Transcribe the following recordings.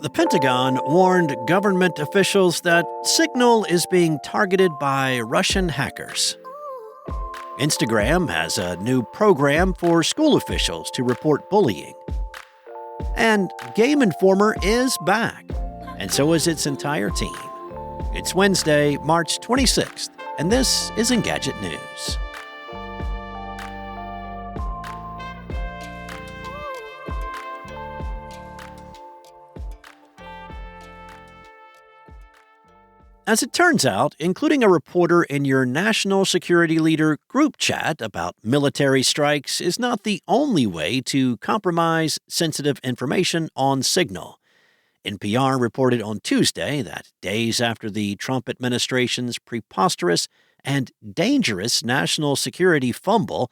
The Pentagon warned government officials that Signal is being targeted by Russian hackers. Instagram has a new program for school officials to report bullying. And Game Informer is back, and so is its entire team. It's Wednesday, March 26th, and this is Engadget News. As it turns out, including a reporter in your national security leader group chat about military strikes is not the only way to compromise sensitive information on Signal. NPR reported on Tuesday that days after the Trump administration's preposterous and dangerous national security fumble,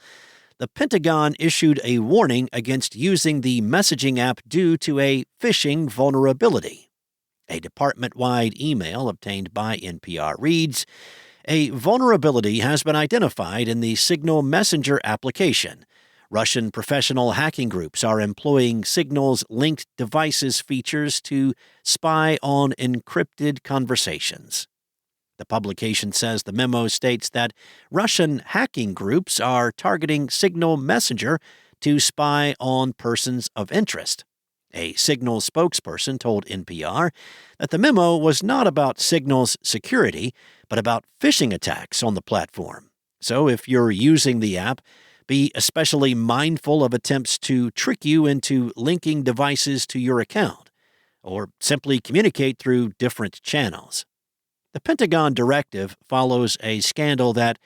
the Pentagon issued a warning against using the messaging app due to a phishing vulnerability. A department-wide email obtained by NPR reads, "A vulnerability has been identified in the Signal Messenger application. Russian professional hacking groups are employing Signal's linked devices features to spy on encrypted conversations." The publication says the memo states that Russian hacking groups are targeting Signal Messenger to spy on persons of interest. A Signal spokesperson told NPR that the memo was not about Signal's security, but about phishing attacks on the platform. So if you're using the app, be especially mindful of attempts to trick you into linking devices to your account, or simply communicate through different channels. The Pentagon directive follows a scandal that,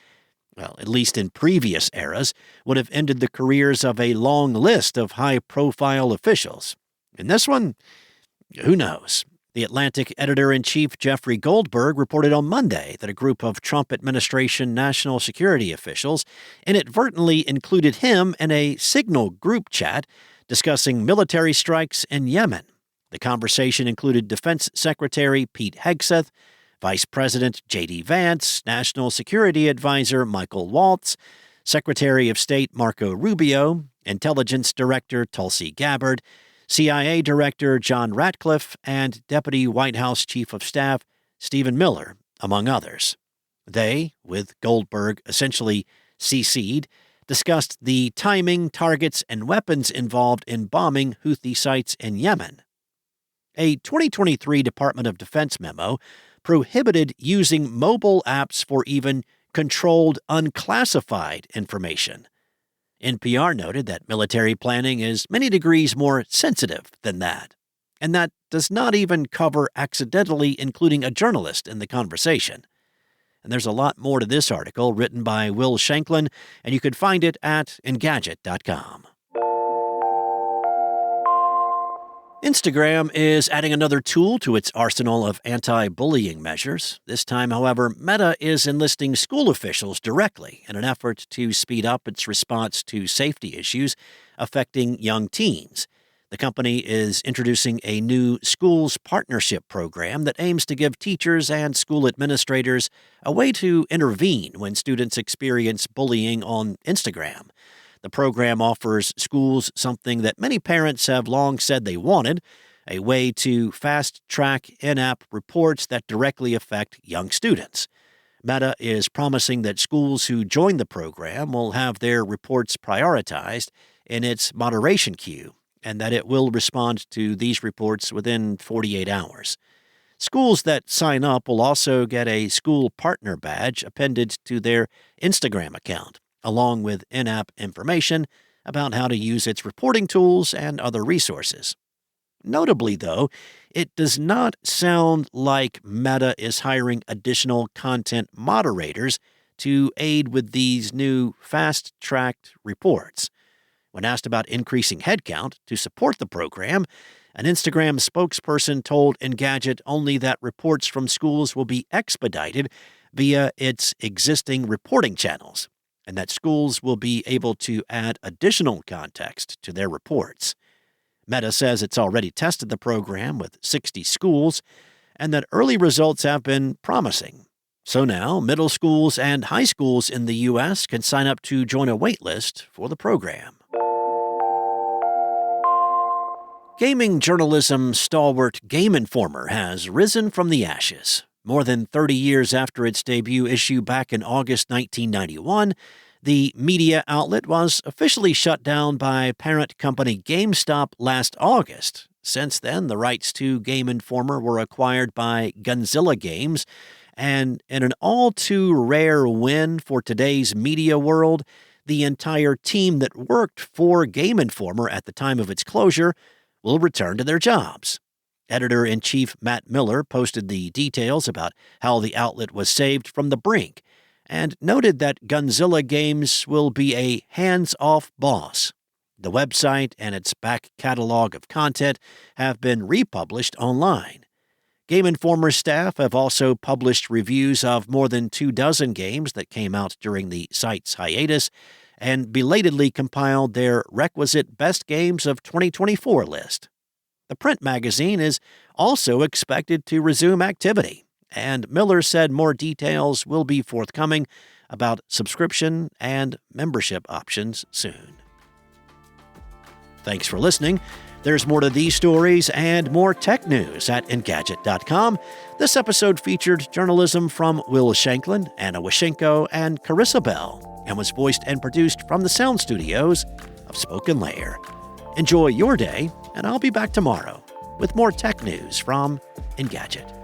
at least in previous eras, would have ended the careers of a long list of high-profile officials. In this one, who knows? The Atlantic editor-in-chief Jeffrey Goldberg reported on Monday that a group of Trump administration national security officials inadvertently included him in a Signal group chat discussing military strikes in Yemen. The conversation included Defense Secretary Pete Hegseth, Vice President J.D. Vance, National Security Advisor Michael Waltz, Secretary of State Marco Rubio, Intelligence Director Tulsi Gabbard, CIA Director John Ratcliffe, and Deputy White House Chief of Staff Stephen Miller, among others. They, with Goldberg essentially CC'd, discussed the timing, targets, and weapons involved in bombing Houthi sites in Yemen. A 2023 Department of Defense memo prohibited using mobile apps for even controlled unclassified information. NPR noted that military planning is many degrees more sensitive than that, and that does not even cover accidentally including a journalist in the conversation. And there's a lot more to this article written by Will Shanklin, and you can find it at Engadget.com. Instagram is adding another tool to its arsenal of anti-bullying measures. This time, however, Meta is enlisting school officials directly in an effort to speed up its response to safety issues affecting young teens. The company is introducing a new schools partnership program that aims to give teachers and school administrators a way to intervene when students experience bullying on Instagram. The program offers schools something that many parents have long said they wanted, a way to fast-track in-app reports that directly affect young students. Meta is promising that schools who join the program will have their reports prioritized in its moderation queue, and that it will respond to these reports within 48 hours. Schools that sign up will also get a school partner badge appended to their Instagram account, along with in-app information about how to use its reporting tools and other resources. Notably, though, it does not sound like Meta is hiring additional content moderators to aid with these new fast-tracked reports. When asked about increasing headcount to support the program, an Instagram spokesperson told Engadget only that reports from schools will be expedited via its existing reporting channels, and that schools will be able to add additional context to their reports. Meta says it's already tested the program with 60 schools, and that early results have been promising. So now, middle schools and high schools in the U.S. can sign up to join a wait list for the program. Gaming journalism stalwart Game Informer has risen from the ashes. More than 30 years after its debut issue back in August 1991, the media outlet was officially shut down by parent company GameStop last August. Since then, the rights to Game Informer were acquired by Gunzilla Games, and in an all-too-rare win for today's media world, the entire team that worked for Game Informer at the time of its closure will return to their jobs. Editor-in-Chief Matt Miller posted the details about how the outlet was saved from the brink and noted that Gunzilla Games will be a hands-off boss. The website and its back catalog of content have been republished online. Game Informer staff have also published reviews of more than 24 games that came out during the site's hiatus and belatedly compiled their requisite Best Games of 2024 list. The print magazine is also expected to resume activity, and Miller said more details will be forthcoming about subscription and membership options soon. Thanks for listening. There's more to these stories and more tech news at Engadget.com. This episode featured journalism from Will Shanklin, Anna Washenko, and Carissa Bell, and was voiced and produced from the sound studios of Spoken Layer. Enjoy your day, and I'll be back tomorrow with more tech news from Engadget.